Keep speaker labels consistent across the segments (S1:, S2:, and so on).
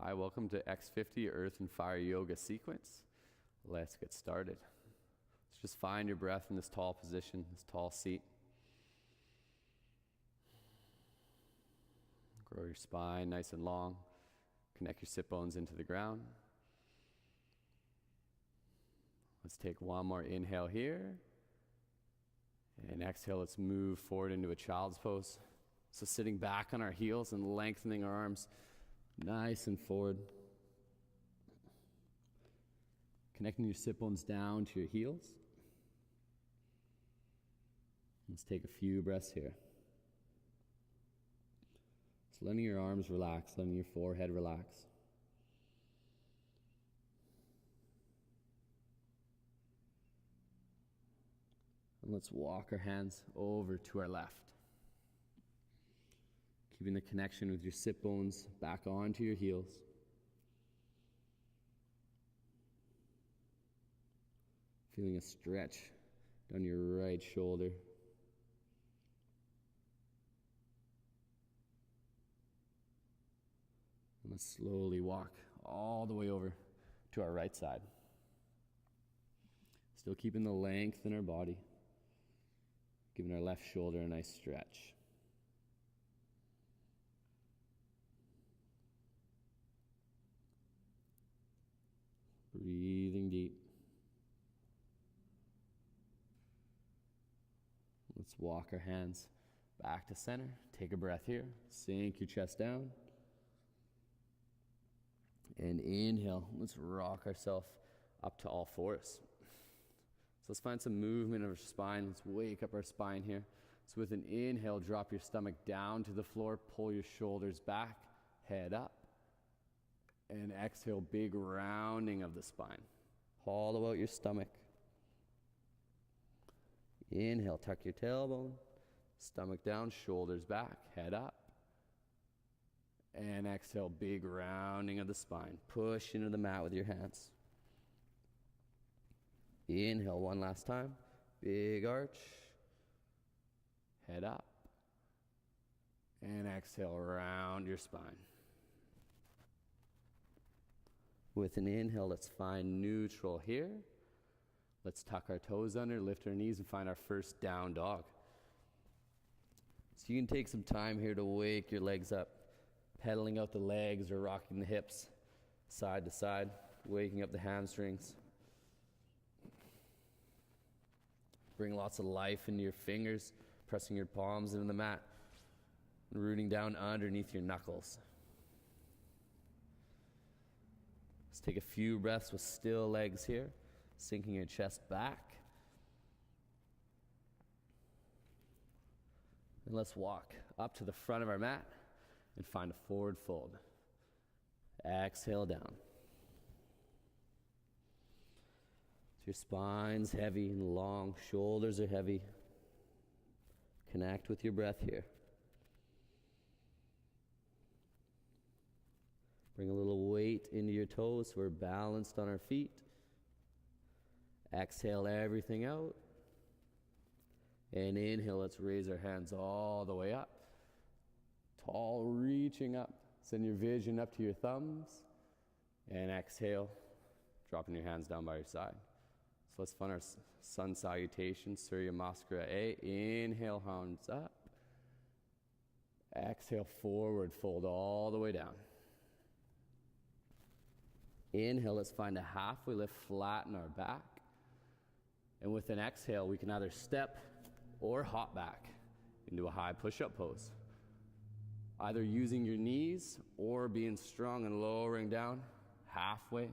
S1: Hi, welcome to X50 Earth and Fire Yoga sequence. Let's get started. Let's just find your breath in this tall position, this tall seat. Grow your spine nice and long. Connect your sit bones into the ground. Let's take one more inhale here. And exhale, let's move forward into a child's pose. So sitting back on our heels and lengthening our arms nice and forward. Connecting your sit bones down to your heels. Let's take a few breaths here. Just letting your arms relax, letting your forehead relax. And let's walk our hands over to our left. Keeping the connection with your sit bones back onto your heels. Feeling a stretch down your right shoulder. And let's slowly walk all the way over to our right side. Still keeping the length in our body. Giving our left shoulder a nice stretch. Breathing deep. Let's walk our hands back to center. Take a breath here. Sink your chest down. And inhale. Let's rock ourselves up to all fours. So let's find some movement of our spine. Let's wake up our spine here. So with an inhale, drop your stomach down to the floor. Pull your shoulders back. Head up. And exhale, big rounding of the spine. Hollow out your stomach. Inhale, tuck your tailbone. Stomach down, shoulders back, head up. And exhale, big rounding of the spine. Push into the mat with your hands. Inhale one last time. Big arch. Head up. And exhale, round your spine. With an inhale, let's find neutral here. Let's tuck our toes under, lift our knees, and find our first down dog. So you can take some time here to wake your legs up, pedaling out the legs or rocking the hips side to side, waking up the hamstrings. Bring lots of life into your fingers, pressing your palms into the mat, and rooting down underneath your knuckles. Let's take a few breaths with still legs here, sinking your chest back. And let's walk up to the front of our mat and find a forward fold. Exhale down. So your spine's heavy and long, shoulders are heavy. Connect with your breath here. Bring a little weight into your toes so we're balanced on our feet. Exhale everything out. And inhale, let's raise our hands all the way up. Tall, reaching up. Send your vision up to your thumbs. And exhale, dropping your hands down by your side. So let's find our sun salutation, Surya Namaskara A. Inhale, hands up. Exhale, forward fold all the way down. Inhale, let's find a halfway lift, flatten our back. And with an exhale, we can either step or hop back into a high push-up pose. Either using your knees or being strong and lowering down halfway.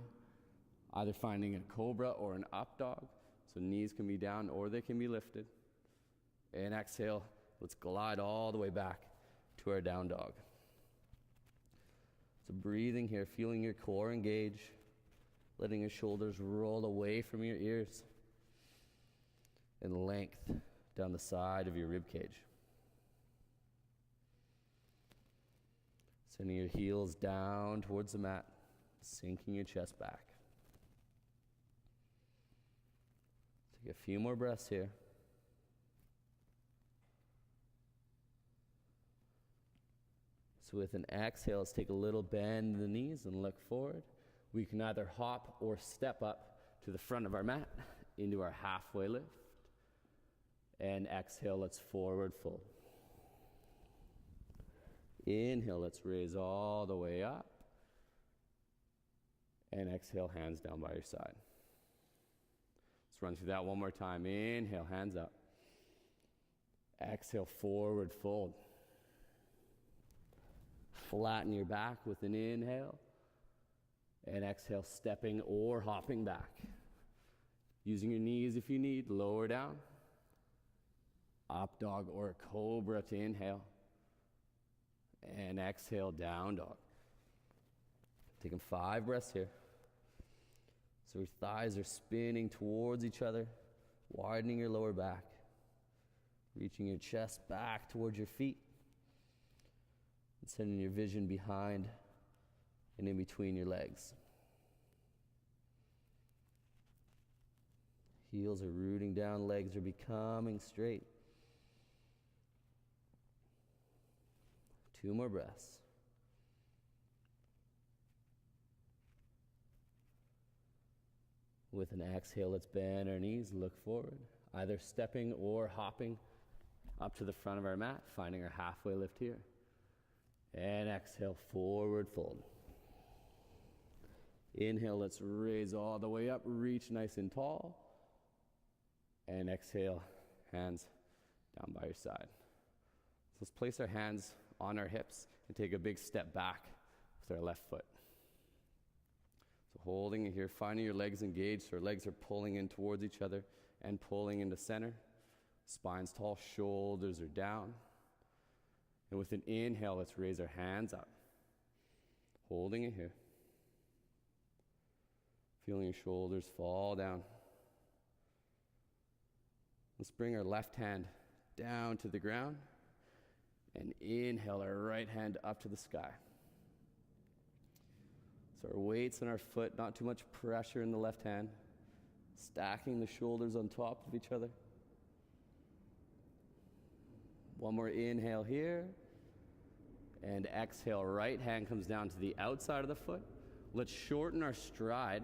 S1: Either finding a cobra or an up dog. So knees can be down or they can be lifted. And exhale, let's glide all the way back to our down dog. So breathing here, feeling your core engage, letting your shoulders roll away from your ears, and length down the side of your rib cage. Sending your heels down towards the mat, sinking your chest back. Take a few more breaths here. So with an exhale, let's take a little bend in the knees and look forward. We can either hop or step up to the front of our mat into our halfway lift. And exhale, let's forward fold. Inhale, let's raise all the way up. And exhale, hands down by your side. Let's run through that one more time. Inhale, hands up. Exhale, forward fold. Flatten your back with an inhale. And exhale, stepping or hopping back. Using your knees if you need, lower down. Up dog or cobra to inhale. And exhale, down dog. Taking 5 breaths here. So your thighs are spinning towards each other, widening your lower back, reaching your chest back towards your feet, and sending your vision behind and in between your legs. Heels are rooting down, legs are becoming straight. 2 more breaths. With an exhale, let's bend our knees, look forward, either stepping or hopping up to the front of our mat, finding our halfway lift here. And exhale, forward fold. Inhale, let's raise all the way up, reach nice and tall. And exhale, hands down by your side. So let's place our hands on our hips and take a big step back with our left foot. So holding it here, finding your legs engaged so our legs are pulling in towards each other and pulling into center. Spine's tall, shoulders are down. And with an inhale, let's raise our hands up. Holding it here. Feeling your shoulders fall down. Let's bring our left hand down to the ground and inhale our right hand up to the sky. So our weight's on our foot, not too much pressure in the left hand, stacking the shoulders on top of each other. One more inhale here, and exhale, right hand comes down to the outside of the foot. Let's shorten our stride,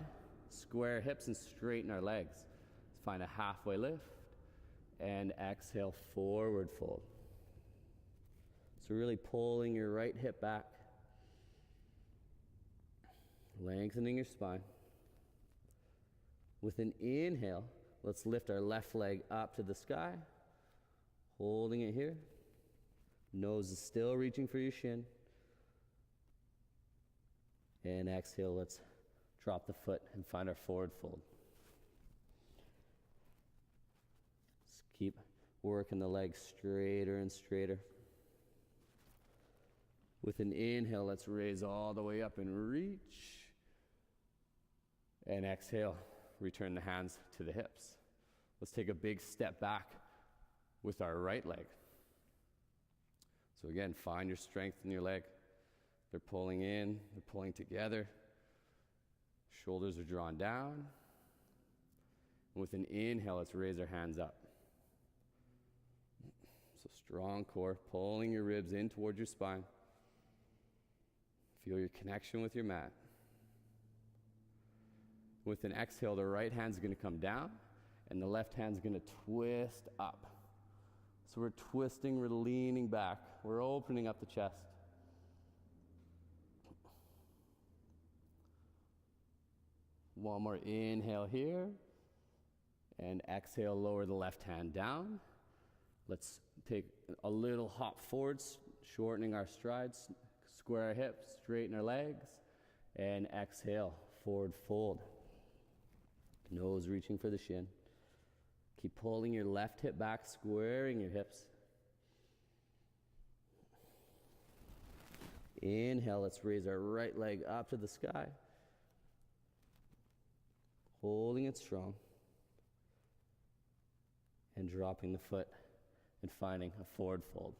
S1: square hips and straighten our legs. Let's find a halfway lift, and exhale, forward fold. So really pulling your right hip back, lengthening your spine. With an inhale, let's lift our left leg up to the sky, holding it here. Nose is still reaching for your shin. And exhale, let's drop the foot and find our forward fold. Just keep working the legs straighter and straighter. With an inhale, let's raise all the way up and reach. And exhale, return the hands to the hips. Let's take a big step back with our right leg. So again, find your strength in your leg. They're pulling in, they're pulling together. Shoulders are drawn down. And with an inhale, let's raise our hands up. So strong core, pulling your ribs in towards your spine. Feel your connection with your mat. With an exhale, the right hand's going to come down, and the left hand's going to twist up. So we're twisting, we're leaning back, we're opening up the chest. One more inhale here, and exhale, lower the left hand down. Let's take a little hop forwards, shortening our strides, square our hips, straighten our legs, and exhale, forward fold. Nose reaching for the shin. Keep pulling your left hip back, squaring your hips. Inhale, let's raise our right leg up to the sky. Holding it strong. And dropping the foot and finding a forward fold.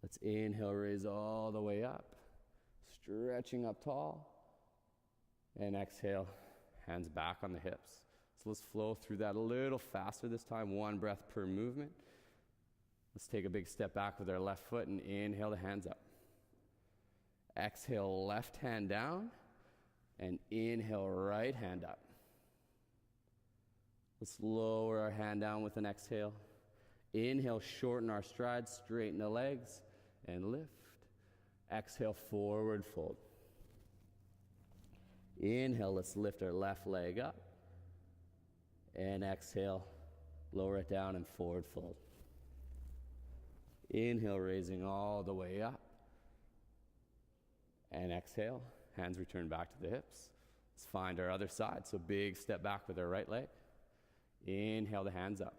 S1: Let's inhale, raise all the way up. Stretching up tall. And exhale, hands back on the hips. So let's flow through that a little faster this time, 1 breath per movement. Let's take a big step back with our left foot and inhale the hands up. Exhale, left hand down, and inhale, right hand up. Let's lower our hand down with an exhale. Inhale, shorten our stride, straighten the legs, and lift. Exhale, forward fold. Inhale, let's lift our left leg up. And exhale, lower it down and forward fold. Inhale, raising all the way up. And exhale, hands return back to the hips. Let's find our other side. So big step back with our right leg. Inhale the hands up.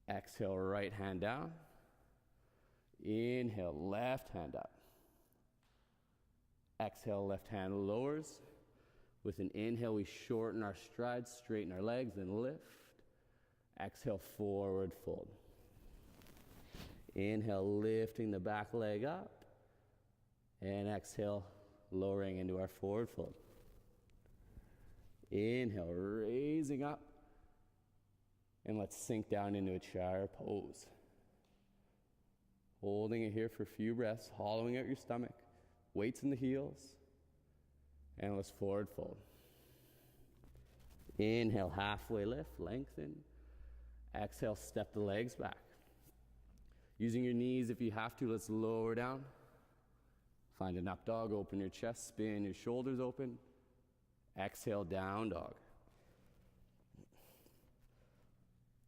S1: Exhale, right hand down. Inhale, left hand up. Exhale, left hand lowers. With an inhale, we shorten our stride, straighten our legs, and lift. Exhale, forward fold. Inhale, lifting the back leg up. And exhale, lowering into our forward fold. Inhale, raising up. And let's sink down into a chair pose. Holding it here for a few breaths, hollowing out your stomach, weights in the heels, and let's forward fold. Inhale, halfway lift, lengthen. Exhale, step the legs back. Using your knees if you have to, let's lower down. Find an up dog, open your chest, spin your shoulders open. Exhale, down dog.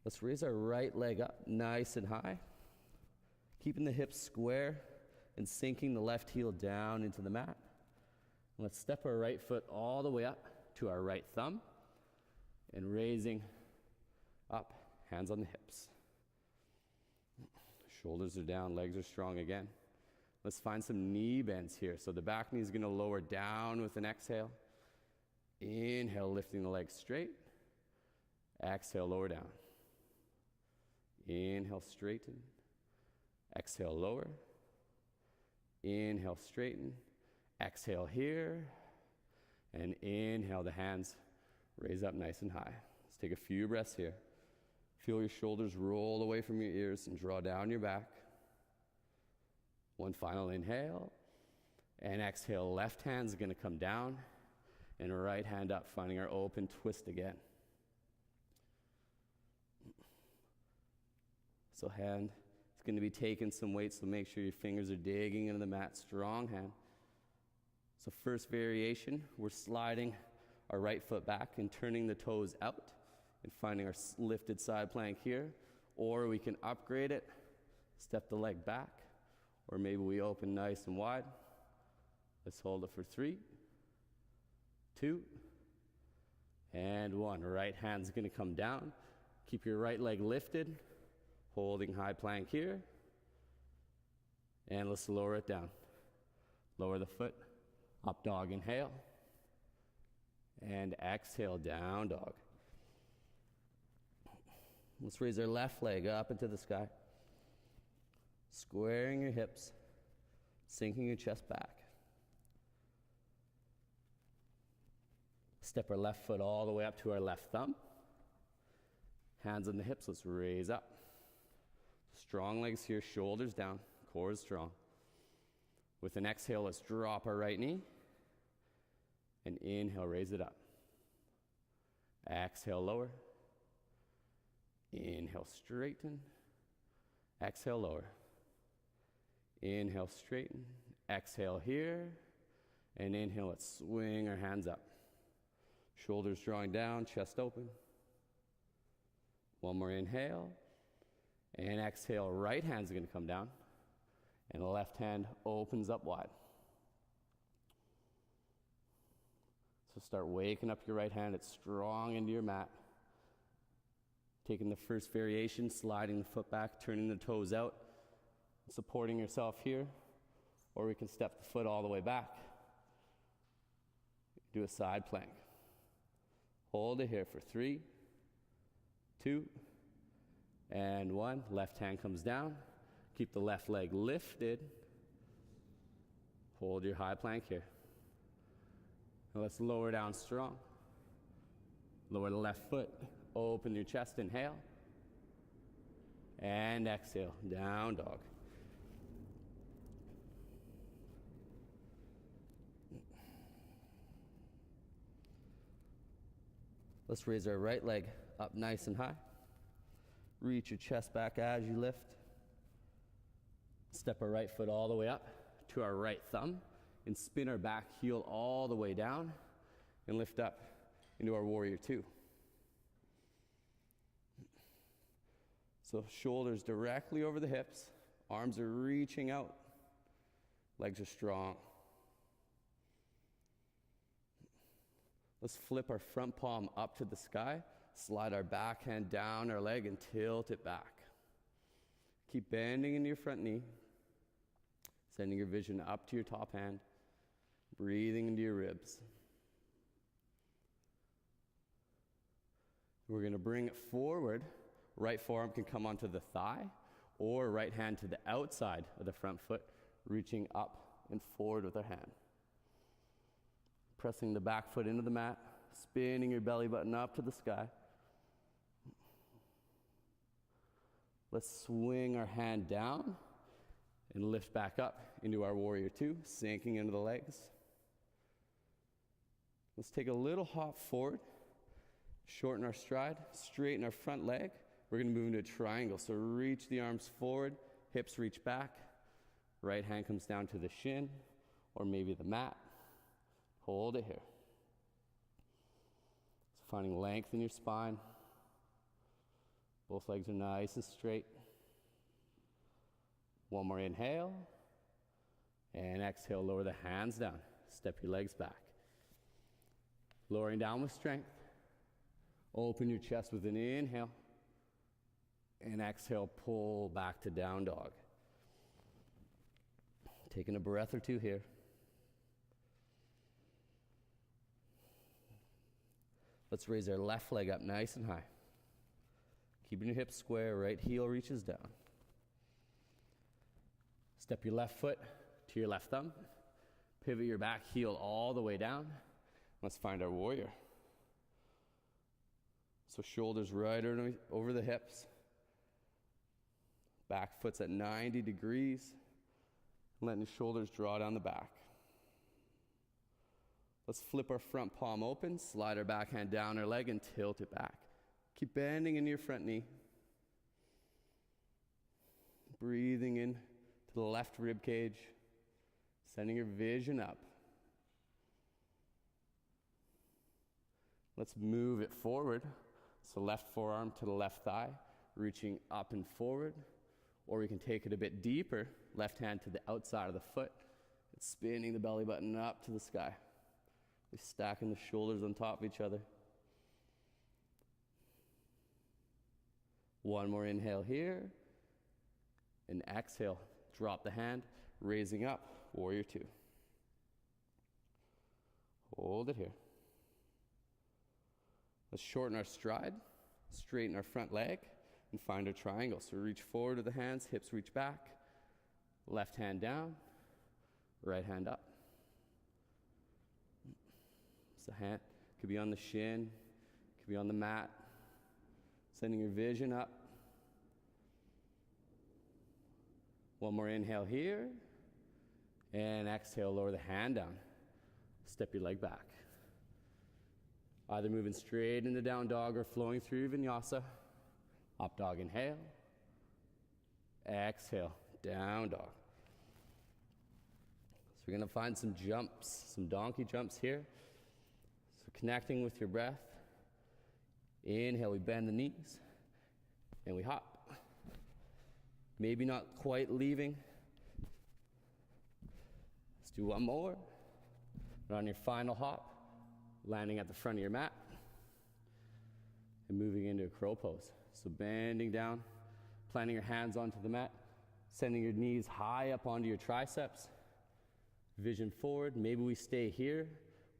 S1: Let's raise our right leg up nice and high. Keeping the hips square and sinking the left heel down into the mat. And let's step our right foot all the way up to our right thumb and raising up, hands on the hips. Shoulders are down, legs are strong again. Let's find some knee bends here. So the back knee is going to lower down with an exhale. Inhale, lifting the legs straight. Exhale, lower down. Inhale, straighten. Exhale, lower. Inhale, straighten. Exhale here. And inhale, the hands raise up nice and high. Let's take a few breaths here. Feel your shoulders roll away from your ears and draw down your back. One final inhale. And exhale, left hand's going to come down. And right hand up, finding our open twist again. So hand is going to be taking some weight, so make sure your fingers are digging into the mat. Strong hand. So first variation, we're sliding our right foot back and turning the toes out and finding our lifted side plank here. Or we can upgrade it, step the leg back, or maybe we open nice and wide. Let's hold it for 3, 2, and 1. Right hand's going to come down. Keep your right leg lifted, holding high plank here. And let's lower it down. Lower the foot. Up dog, inhale. And exhale, down dog. Let's raise our left leg up into the sky. Squaring your hips. Sinking your chest back. Step our left foot all the way up to our left thumb. Hands on the hips, let's raise up. Strong legs here, shoulders down, core is strong. With an exhale, let's drop our right knee. And inhale, raise it up. Exhale, lower. Inhale, straighten. Exhale, lower. Inhale, straighten. Exhale here. And inhale, let's swing our hands up. Shoulders drawing down, chest open. One more inhale. And exhale, right hand's going to come down. And the left hand opens up wide. So start waking up your right hand. It's strong into your mat. Taking the first variation, sliding the foot back, turning the toes out, supporting yourself here. Or we can step the foot all the way back. Do a side plank. Hold it here for 3, 2, and 1. Left hand comes down. Keep the left leg lifted. Hold your high plank here. And let's lower down strong. Lower the left foot, open your chest, inhale. And exhale, down dog. Let's raise our right leg up nice and high. Reach your chest back as you lift. Step our right foot all the way up to our right thumb and spin our back heel all the way down and lift up into our warrior two. So shoulders directly over the hips, arms are reaching out, legs are strong. Let's flip our front palm up to the sky, slide our back hand down our leg and tilt it back. Keep bending into your front knee, sending your vision up to your top hand, breathing into your ribs. We're going to bring it forward. Right forearm can come onto the thigh, or right hand to the outside of the front foot, reaching up and forward with our hand. Pressing the back foot into the mat, spinning your belly button up to the sky. Let's swing our hand down and lift back up into our warrior two, sinking into the legs. Let's take a little hop forward, shorten our stride, straighten our front leg. We're going to move into a triangle. So reach the arms forward, hips reach back, right hand comes down to the shin or maybe the mat. Hold it here. So finding length in your spine. Both legs are nice and straight. One more inhale. And exhale, lower the hands down. Step your legs back. Lowering down with strength. Open your chest with an inhale. And exhale, pull back to down dog. Taking a breath or two here. Let's raise our left leg up nice and high. Keeping your hips square, right heel reaches down. Step your left foot to your left thumb. Pivot your back heel all the way down. Let's find our warrior. So shoulders right over the hips. Back foot's at 90 degrees. Letting the shoulders draw down the back. Let's flip our front palm open, slide our back hand down our leg and tilt it back. Keep bending into your front knee. Breathing in to the left rib cage, sending your vision up. Let's move it forward. So left forearm to the left thigh, reaching up and forward. Or we can take it a bit deeper, left hand to the outside of the foot, and spinning the belly button up to the sky. We're stacking the shoulders on top of each other. One more inhale here. And exhale, drop the hand, raising up, warrior two. Hold it here. Let's shorten our stride, straighten our front leg, and find our triangle. So reach forward with the hands, hips reach back, left hand down, right hand up. So hand could be on the shin, could be on the mat, sending your vision up. One more inhale here, and exhale, lower the hand down. Step your leg back. Either moving straight into down dog or flowing through vinyasa. Up dog, inhale. Exhale, down dog. So we're gonna find some jumps, some donkey jumps here. So connecting with your breath. Inhale, we bend the knees, and we hop. Maybe not quite leaving. Let's do one more. And on your final hop, landing at the front of your mat, and moving into a crow pose. So bending down, planting your hands onto the mat, sending your knees high up onto your triceps, vision forward. Maybe we stay here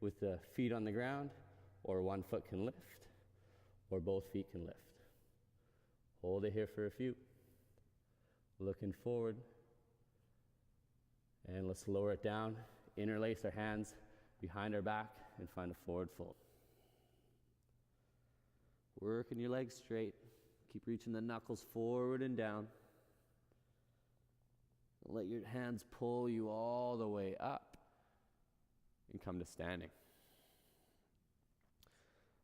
S1: with the feet on the ground, or one foot can lift, or both feet can lift. Hold it here for a few. Looking forward. And let's lower it down, interlace our hands behind our back, and find a forward fold. Working your legs straight. Keep reaching the knuckles forward and down. Let your hands pull you all the way up and come to standing.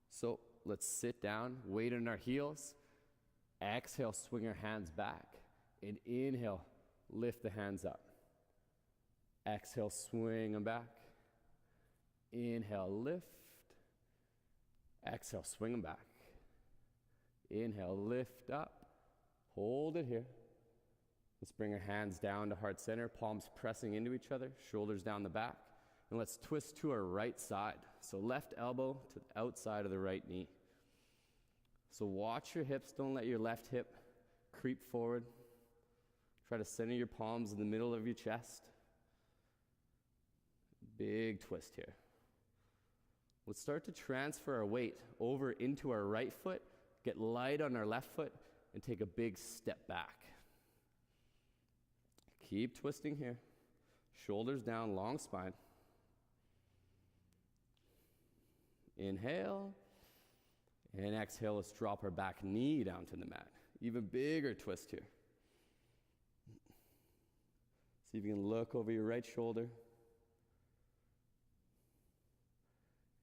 S1: So let's sit down, weight on our heels. Exhale, swing our hands back. And inhale, lift the hands up. Exhale, swing them back. Inhale, lift. Exhale, swing them back. Inhale, lift up. Hold it here. Let's bring our hands down to heart center, palms pressing into each other, shoulders down the back. And let's twist to our right side. So left elbow to the outside of the right knee. So watch your hips. Don't let your left hip creep forward. Try to center your palms in the middle of your chest. Big twist here. Let's start to transfer our weight over into our right foot, get light on our left foot, and take a big step back. Keep twisting here. Shoulders down, long spine. Inhale. And exhale, let's drop our back knee down to the mat. Even bigger twist here. See if you can look over your right shoulder.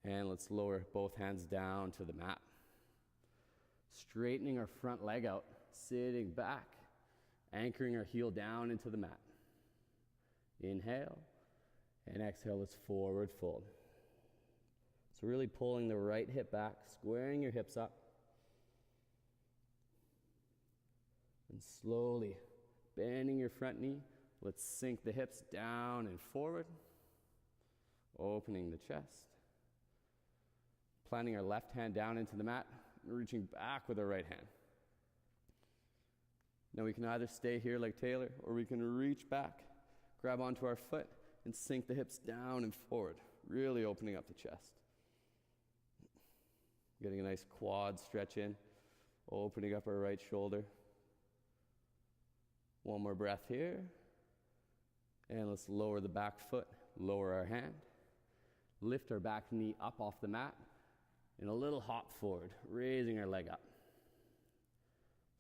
S1: And let's lower both hands down to the mat. Straightening our front leg out, sitting back, anchoring our heel down into the mat. Inhale, and exhale, let's forward fold. So really pulling the right hip back, squaring your hips up. And slowly bending your front knee. Let's sink the hips down and forward. Opening the chest. Planting our left hand down into the mat, and reaching back with our right hand. Now we can either stay here like Taylor, or we can reach back, grab onto our foot, and sink the hips down and forward, really opening up the chest. Getting a nice quad stretch in, opening up our right shoulder. One more breath here. And let's lower the back foot, lower our hand. Lift our back knee up off the mat. And a little hop forward, raising our leg up.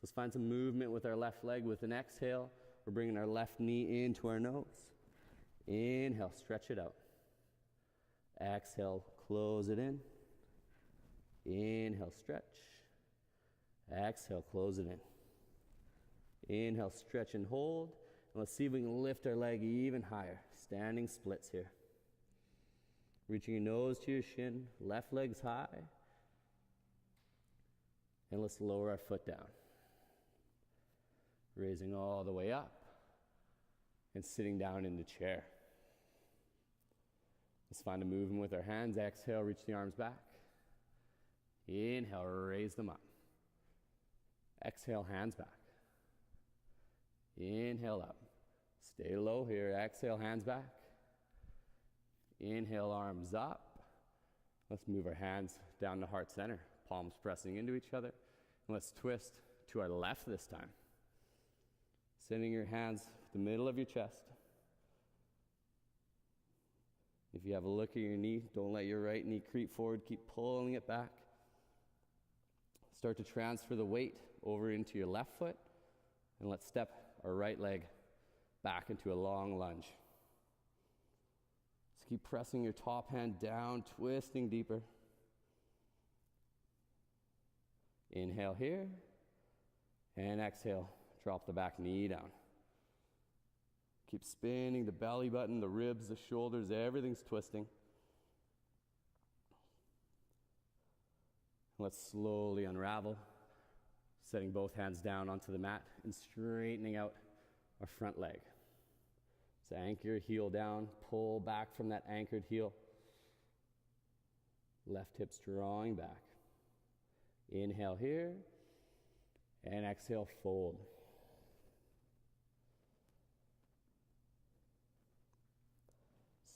S1: Let's find some movement with our left leg. With an exhale, we're bringing our left knee into our nose. Inhale, stretch it out. Exhale, close it in. Inhale, stretch. Exhale, close it in. Inhale, stretch and hold. And let's see if we can lift our leg even higher. Standing splits here. Reaching your nose to your shin, left leg's high. And let's lower our foot down. Raising all the way up. And sitting down in the chair. Let's find a movement with our hands. Exhale, reach the arms back. Inhale, raise them up. Exhale, hands back. Inhale up. Stay low here. Exhale, hands back. Inhale, arms up. Let's move our hands down to heart center. Palms pressing into each other. And let's twist to our left this time. Sending your hands to the middle of your chest. If you have a look at your knee, don't let your right knee creep forward. Keep pulling it back. Start to transfer the weight over into your left foot. And let's step our right leg back into a long lunge. Just keep pressing your top hand down, twisting deeper. Inhale here. And exhale, drop the back knee down. Keep spinning the belly button, the ribs, the shoulders, everything's twisting. Let's slowly unravel, setting both hands down onto the mat and straightening out our front leg. So anchor your heel down, pull back from that anchored heel. Left hip's drawing back. Inhale here, and exhale, fold.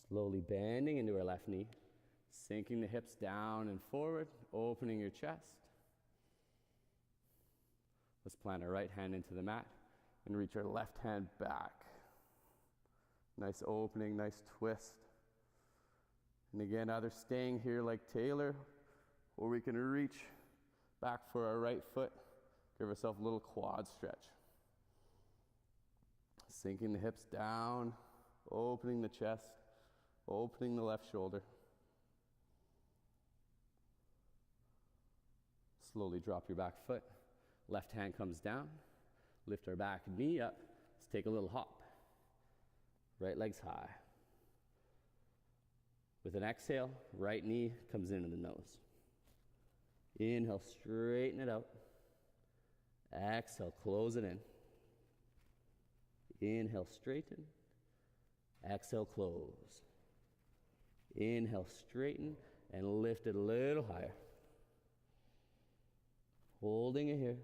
S1: Slowly bending into our left knee, sinking the hips down and forward, opening your chest. Let's plant our right hand into the mat and reach our left hand back. Nice opening, nice twist. And again, either staying here like Taylor, or we can reach Back for our right foot. Give ourselves a little quad stretch. Sinking the hips down, opening the chest, opening the left shoulder. Slowly drop your back foot. Left hand comes down. Lift our back knee up. Let's take a little hop. Right leg's high. With an exhale, right knee comes into the nose. Inhale, straighten it out. Exhale, close it in. Inhale, straighten. Exhale, close. Inhale, straighten, and lift it a little higher. Holding it here.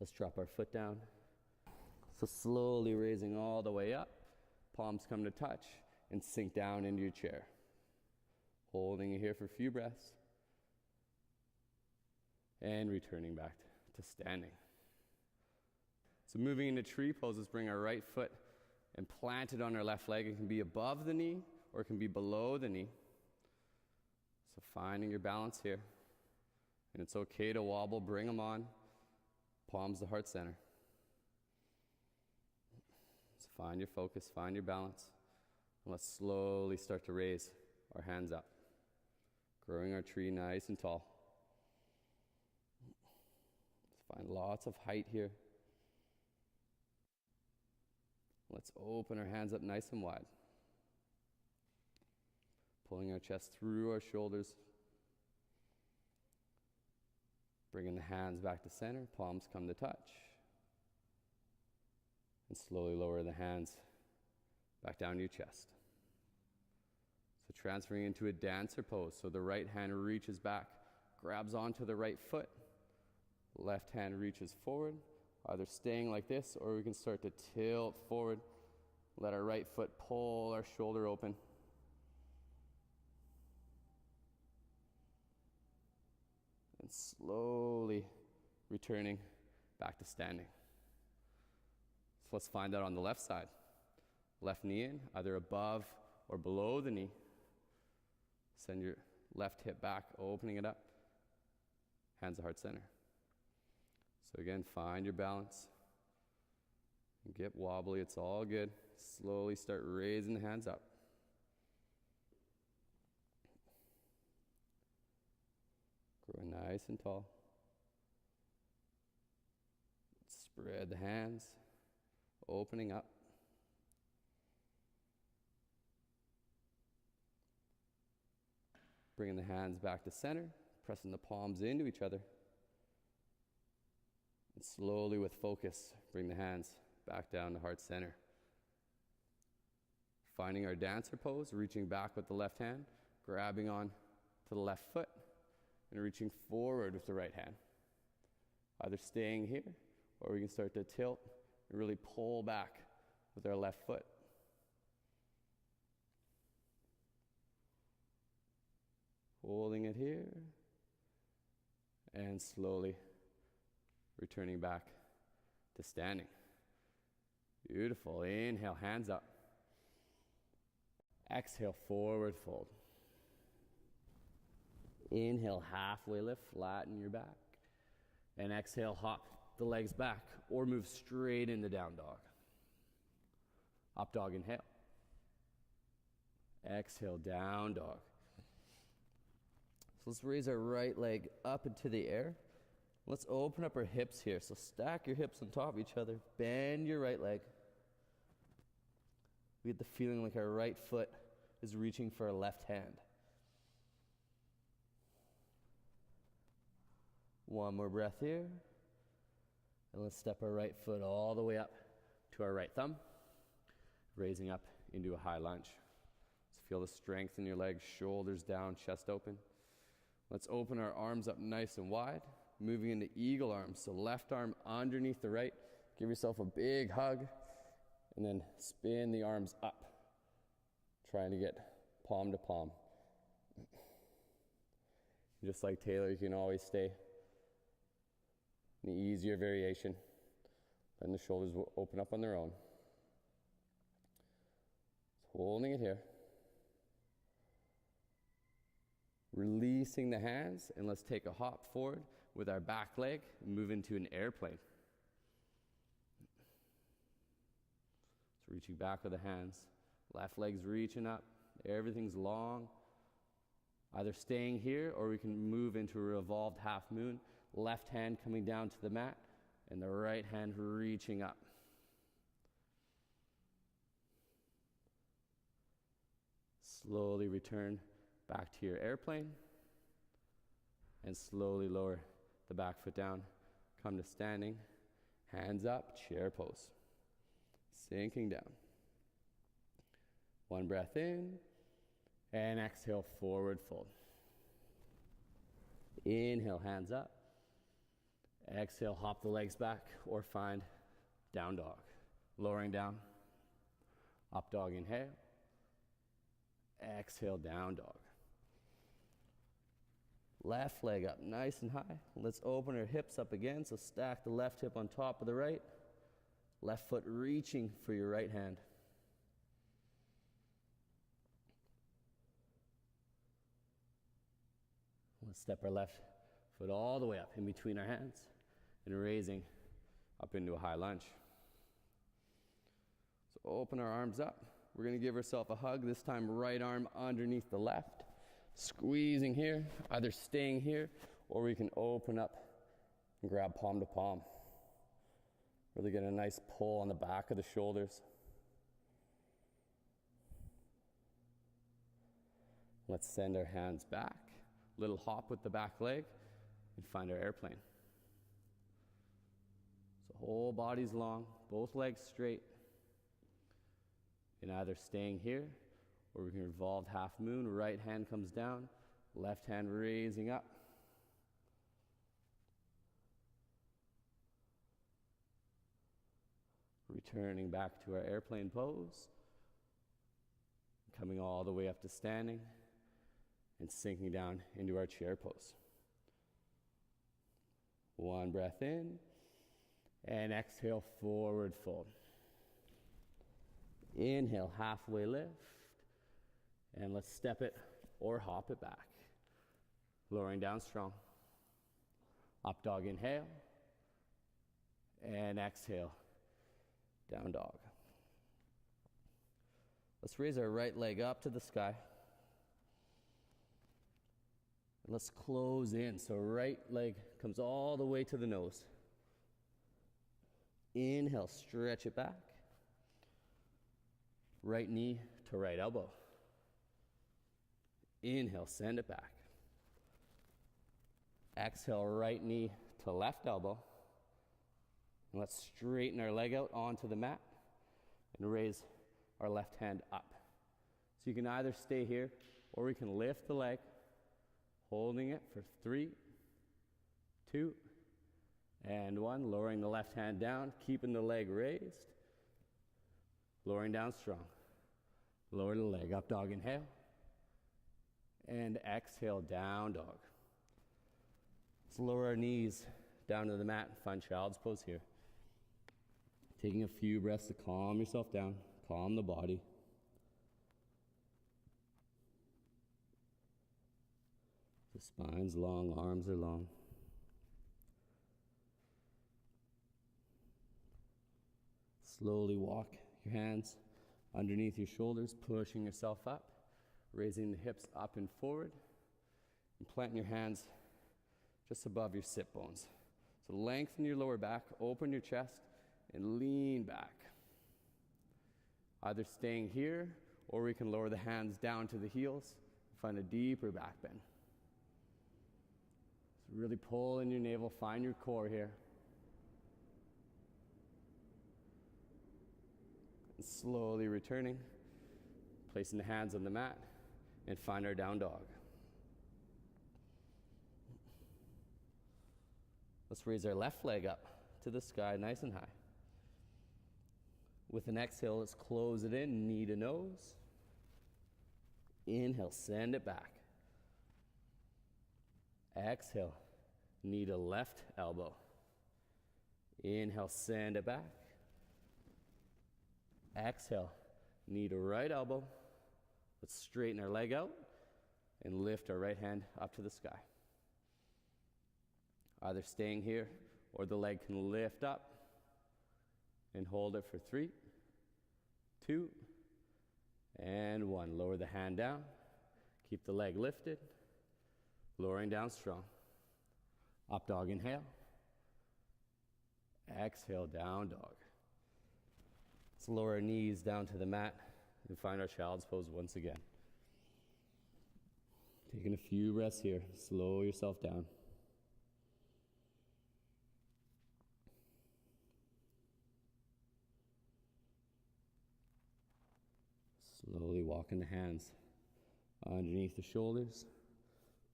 S1: Let's drop our foot down. So slowly raising all the way up. Palms come to touch and sink down into your chair. Holding it here for a few breaths. And returning back to standing. So moving into tree pose, let's bring our right foot and plant it on our left leg. It can be above the knee or it can be below the knee. So finding your balance here. And it's okay to wobble, bring them on. Palms to heart center. So find your focus, find your balance. And let's slowly start to raise our hands up. Growing our tree nice and tall. Let's find lots of height here. Let's open our hands up nice and wide. Pulling our chest through our shoulders. Bringing the hands back to center, palms come to touch. And slowly lower the hands back down to your chest. So transferring into a dancer pose. So the right hand reaches back, grabs onto the right foot. Left hand reaches forward, either staying like this or we can start to tilt forward. Let our right foot pull our shoulder open. And slowly returning back to standing. So let's find that on the left side. Left knee in, either above or below the knee. Send your left hip back, opening it up. Hands to heart center. So again, find your balance. And get wobbly, it's all good. Slowly start raising the hands up. Growing nice and tall. Spread the hands, opening up. Bringing the hands back to center, pressing the palms into each other. And slowly with focus, bring the hands back down to heart center. Finding our dancer pose, reaching back with the left hand, grabbing on to the left foot, and reaching forward with the right hand. Either staying here, or we can start to tilt and really pull back with our left foot. Holding it here, and slowly returning back to standing. Beautiful. Inhale, hands up. Exhale, forward fold. Inhale, halfway lift, flatten your back. And exhale, hop the legs back or move straight into down dog. Up dog, inhale. Exhale, down dog. So let's raise our right leg up into the air. Let's open up our hips here. So stack your hips on top of each other. Bend your right leg. We get the feeling like our right foot is reaching for our left hand. One more breath here. And let's step our right foot all the way up to our right thumb, raising up into a high lunge. Let's feel the strength in your legs, shoulders down, chest open. Let's open our arms up nice and wide, moving into eagle arms. So left arm underneath the right. Give yourself a big hug, and then spin the arms up, trying to get palm to palm. Just like Taylor, you can always stay in the easier variation. Then the shoulders will open up on their own. Holding it here. Releasing the hands, and let's take a hop forward with our back leg and move into an airplane. So reaching back with the hands, left leg's reaching up, everything's long. Either staying here or we can move into a revolved half moon, left hand coming down to the mat and the right hand reaching up. Slowly return back to your airplane and slowly lower the back foot down. Come to standing, hands up, chair pose. Sinking down. One breath in and exhale, forward fold. Inhale, hands up. Exhale, hop the legs back or find down dog. Lowering down, up dog, inhale. Exhale, down dog. Left leg up nice and high. Let's open our hips up again. So stack the left hip on top of the right. Left foot reaching for your right hand. Let's step our left foot all the way up in between our hands and raising up into a high lunge. So open our arms up. We're going to give ourselves a hug, this time right arm underneath the left. Squeezing here, either staying here, or we can open up and grab palm to palm. Really get a nice pull on the back of the shoulders. Let's send our hands back. Little hop with the back leg and find our airplane. So whole body's long, both legs straight. And either staying here or we can revolve half moon. Right hand comes down, left hand raising up. Returning back to our airplane pose. Coming all the way up to standing and sinking down into our chair pose. One breath in and exhale, forward fold. Inhale, halfway lift, and let's step it or hop it back. Lowering down strong. Up dog, inhale, and exhale, down dog. Let's raise our right leg up to the sky. And let's close in. So right leg comes all the way to the nose. Inhale, stretch it back. Right knee to right elbow. Inhale, send it back. Exhale, right knee to left elbow. And let's straighten our leg out onto the mat and raise our left hand up. So you can either stay here or we can lift the leg, holding it for 3, 2, and 1. Lowering the left hand down, keeping the leg raised. Lowering down strong. Lower the leg, up dog, inhale. And exhale, down dog. Let's lower our knees down to the mat and find child's pose here. Taking a few breaths to calm yourself down, calm the body. The spine's long, arms are long. Slowly walk your hands underneath your shoulders, pushing yourself up, raising the hips up and forward, and planting your hands just above your sit bones. So lengthen your lower back, open your chest, and lean back. Either staying here, or we can lower the hands down to the heels, find a deeper back bend. So really pull in your navel, find your core here. And slowly returning, placing the hands on the mat, and find our down dog. Let's raise our left leg up to the sky, nice and high. With an exhale, let's close it in, knee to nose. Inhale, send it back. Exhale, knee to left elbow. Inhale, send it back. Exhale, knee to right elbow. Let's straighten our leg out and lift our right hand up to the sky. Either staying here or the leg can lift up and hold it for 3, 2, and 1. Lower the hand down. Keep the leg lifted. Lowering down strong. Up dog, inhale. Exhale, down dog. Let's lower our knees down to the mat and find our child's pose once again. Taking a few breaths here. Slow yourself down. Slowly walking the hands underneath the shoulders,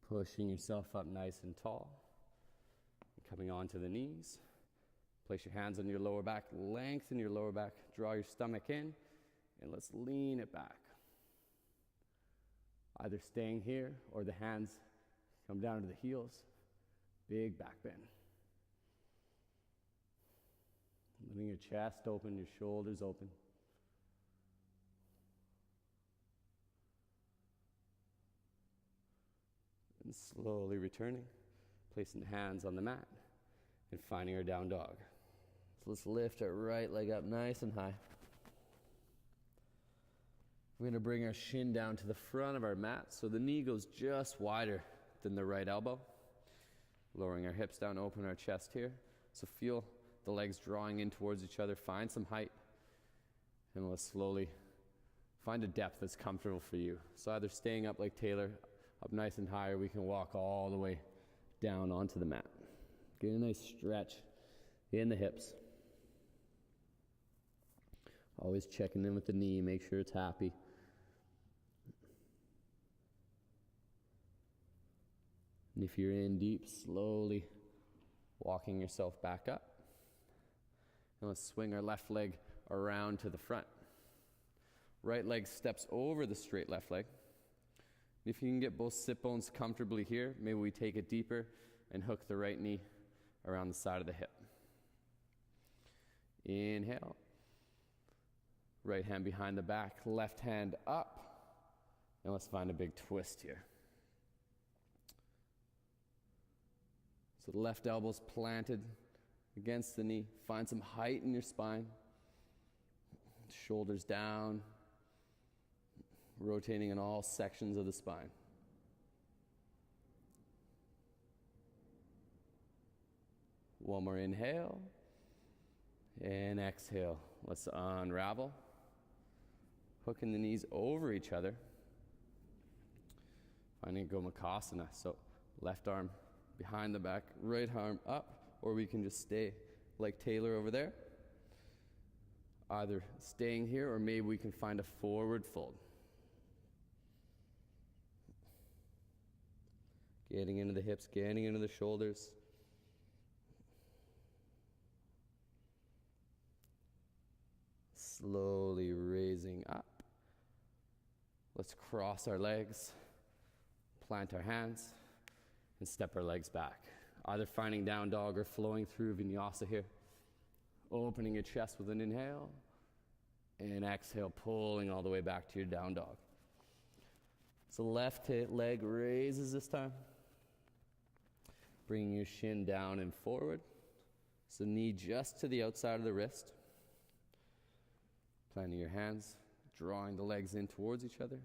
S1: pushing yourself up nice and tall, coming onto the knees. Place your hands on your lower back, lengthen your lower back, draw your stomach in, and let's lean it back. Either staying here or the hands come down to the heels, big back bend. Letting your chest open, your shoulders open. And slowly returning, placing the hands on the mat and finding our down dog. So let's lift our right leg up nice and high. We're going to bring our shin down to the front of our mat so the knee goes just wider than the right elbow. Lowering our hips down, open our chest here. So feel the legs drawing in towards each other. Find some height. And let's slowly find a depth that's comfortable for you. So either staying up like Taylor, up nice and high, or we can walk all the way down onto the mat. Get a nice stretch in the hips. Always checking in with the knee, make sure it's happy. And if you're in deep, slowly walking yourself back up. And let's swing our left leg around to the front. Right leg steps over the straight left leg. If you can get both sit bones comfortably here, maybe we take it deeper and hook the right knee around the side of the hip. Inhale. Right hand behind the back, left hand up. And let's find a big twist here. So the left elbow's planted against the knee. Find some height in your spine. Shoulders down. Rotating in all sections of the spine. One more inhale. And exhale. Let's unravel. Hooking the knees over each other. Finding Gomukhasana. So left arm behind the back, right arm up, or we can just stay like Taylor over there. Either staying here or maybe we can find a forward fold. Getting into the hips, getting into the shoulders. Slowly raising up. Let's cross our legs, plant our hands, and step our legs back. Either finding down dog or flowing through vinyasa here. Opening your chest with an inhale, and exhale, pulling all the way back to your down dog. So left leg raises this time. Bringing your shin down and forward. So knee just to the outside of the wrist. Planting your hands, drawing the legs in towards each other,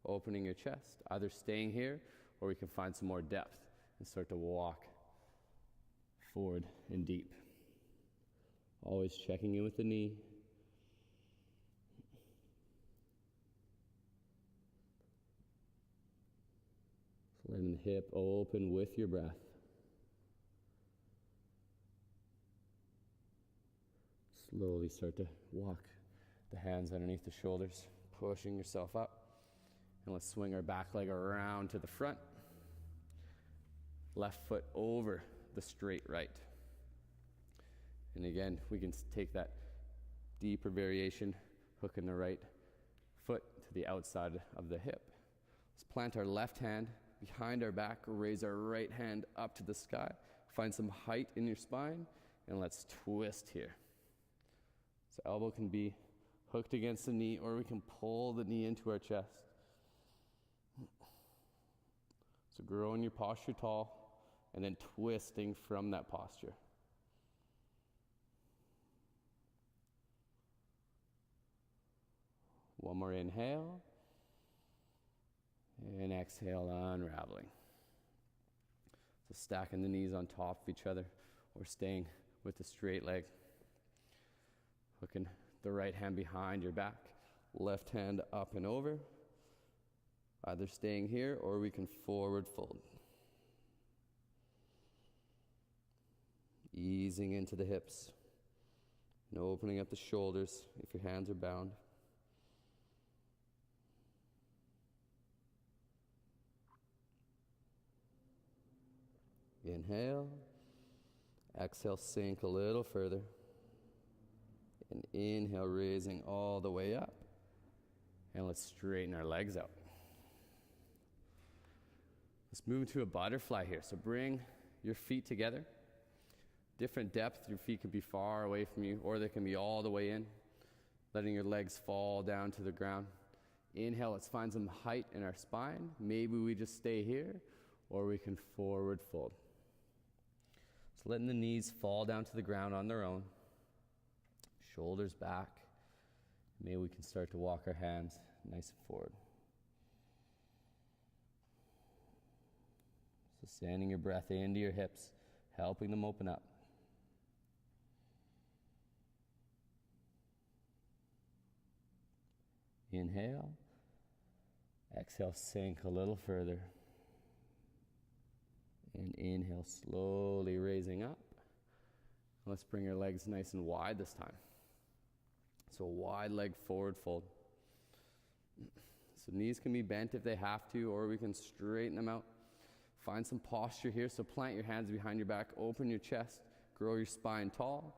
S1: opening your chest, either staying here or we can find some more depth and start to walk forward and deep. Always checking in with the knee. Letting the hip open with your breath. Slowly start to walk the hands underneath the shoulders, pushing yourself up. And let's swing our back leg around to the front. Left foot over the straight right. And again, we can take that deeper variation, hooking the right foot to the outside of the hip. Let's plant our left hand behind our back, raise our right hand up to the sky. Find some height in your spine, and let's twist here. So elbow can be hooked against the knee, or we can pull the knee into our chest. So growing your posture tall and then twisting from that posture. One more inhale. And exhale, unraveling. So stacking the knees on top of each other or staying with the straight leg. Hooking the right hand behind your back, left hand up and over. Either staying here or we can forward fold. Easing into the hips and opening up the shoulders if your hands are bound. Inhale, exhale, sink a little further. And inhale, raising all the way up. And let's straighten our legs out. Let's move into a butterfly here. So bring your feet together. Different depth, your feet can be far away from you or they can be all the way in. Letting your legs fall down to the ground. Inhale, let's find some height in our spine. Maybe we just stay here or we can forward fold. So letting the knees fall down to the ground on their own. Shoulders back. Maybe we can start to walk our hands nice and forward. So sending your breath into your hips, helping them open up. Inhale. Exhale, sink a little further. And inhale, slowly raising up. Let's bring our legs nice and wide this time. So wide leg forward fold. So knees can be bent if they have to, or we can straighten them out. Find some posture here. So plant your hands behind your back, open your chest, grow your spine tall.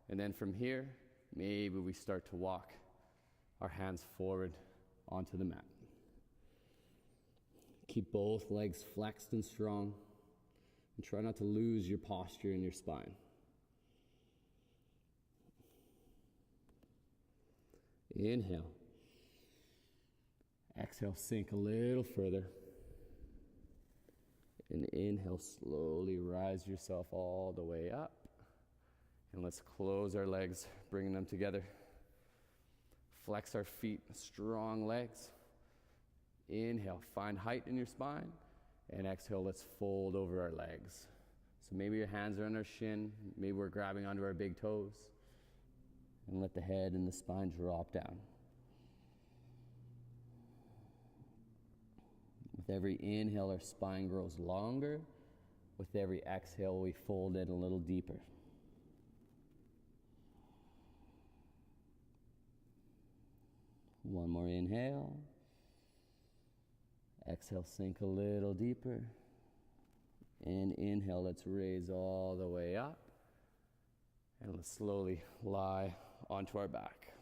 S1: And then from here, maybe we start to walk our hands forward onto the mat. Keep both legs flexed and strong. And try not to lose your posture in your spine. Inhale. Exhale, sink a little further. And inhale, slowly rise yourself all the way up. And let's close our legs, bringing them together. Flex our feet, strong legs. Inhale, find height in your spine. And exhale, let's fold over our legs. So maybe your hands are on our shin. Maybe we're grabbing onto our big toes. And let the head and the spine drop down. With every inhale, our spine grows longer. With every exhale, we fold in a little deeper. One more inhale. Exhale, sink a little deeper. And inhale, let's raise all the way up. And let's slowly lie onto our back.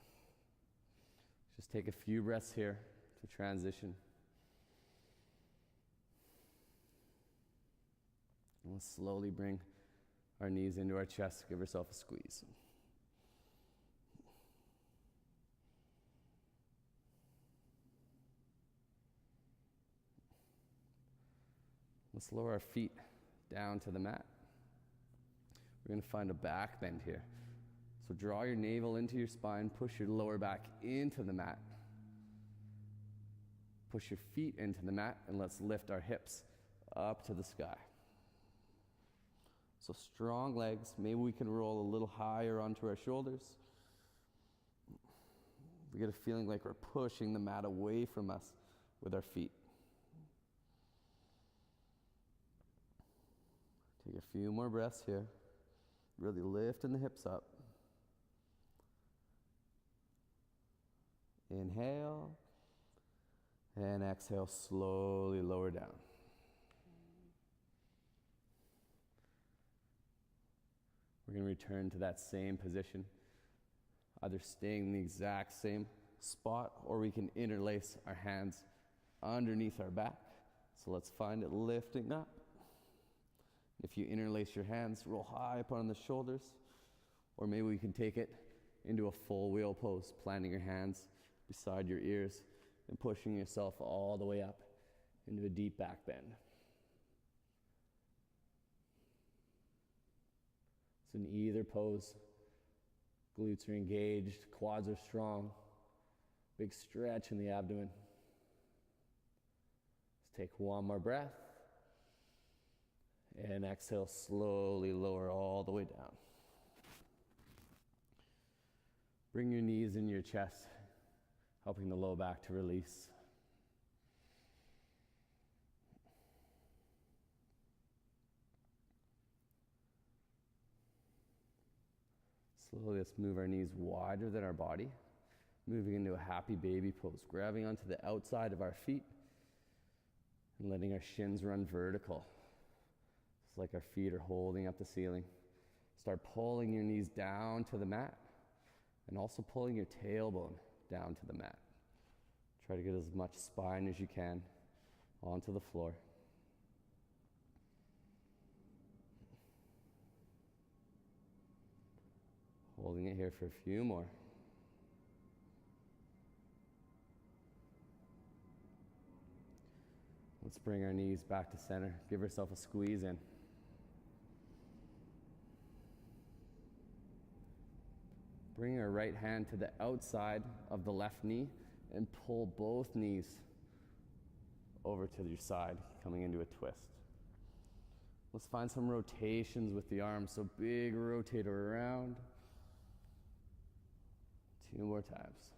S1: Just take a few breaths here to transition. And let's slowly bring our knees into our chest. Give yourself a squeeze. Let's lower our feet down to the mat. We're going to find a back bend here. So draw your navel into your spine, push your lower back into the mat. Push your feet into the mat, and let's lift our hips up to the sky. So strong legs. Maybe we can roll a little higher onto our shoulders. We get a feeling like we're pushing the mat away from us with our feet. Take a few more breaths here. Really lifting the hips up. Inhale. And exhale, slowly lower down. We're going to return to that same position. Either staying in the exact same spot, or we can interlace our hands underneath our back. So let's find it lifting up. If you interlace your hands, roll high up on the shoulders, or maybe we can take it into a full wheel pose, planting your hands beside your ears and pushing yourself all the way up into a deep back bend. So in either pose, glutes are engaged, quads are strong, big stretch in the abdomen. Let's take one more breath. And exhale, slowly lower all the way down. Bring your knees into your chest, helping the low back to release. Slowly, let's move our knees wider than our body, moving into a happy baby pose, grabbing onto the outside of our feet and letting our shins run vertical. It's like our feet are holding up the ceiling. Start pulling your knees down to the mat and also pulling your tailbone down to the mat. Try to get as much spine as you can onto the floor. Holding it here for a few more. Let's bring our knees back to center. Give yourself a squeeze in. Bring your right hand to the outside of the left knee and pull both knees over to your side, coming into a twist. Let's find some rotations with the arms. So big rotator around. 2 more times.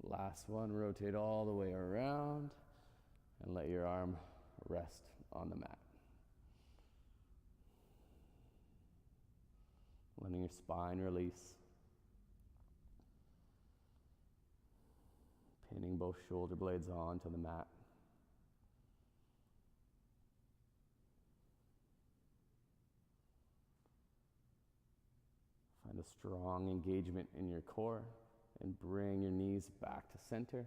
S1: Last one, rotate all the way around and let your arm rest on the mat. Letting your spine release. Pinning both shoulder blades onto the mat. Find a strong engagement in your core and bring your knees back to center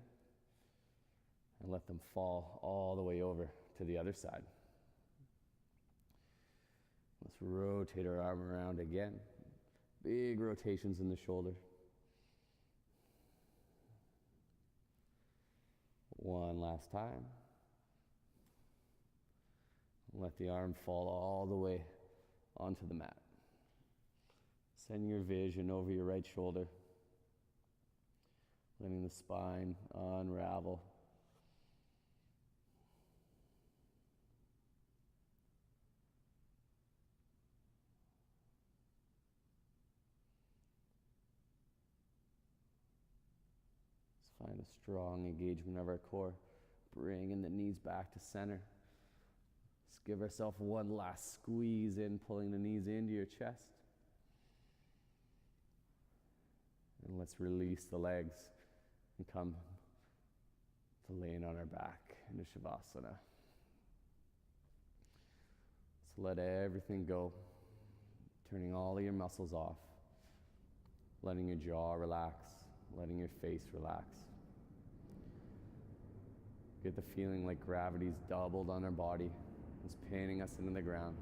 S1: and let them fall all the way over to the other side. Let's rotate our arm around again. Big rotations in the shoulder. One last time. Let the arm fall all the way onto the mat. Send your vision over your right shoulder, letting the spine unravel. Let's find a strong engagement of our core. Bringing the knees back to center. Let's give ourselves one last squeeze in, pulling the knees into your chest. And let's release the legs and come to laying on our back into Shavasana. Let's let everything go, turning all of your muscles off, letting your jaw relax, letting your face relax. Get the feeling like gravity's doubled on our body. It's pinning us into the ground.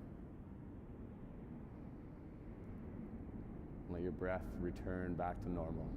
S1: Let your breath return back to normal.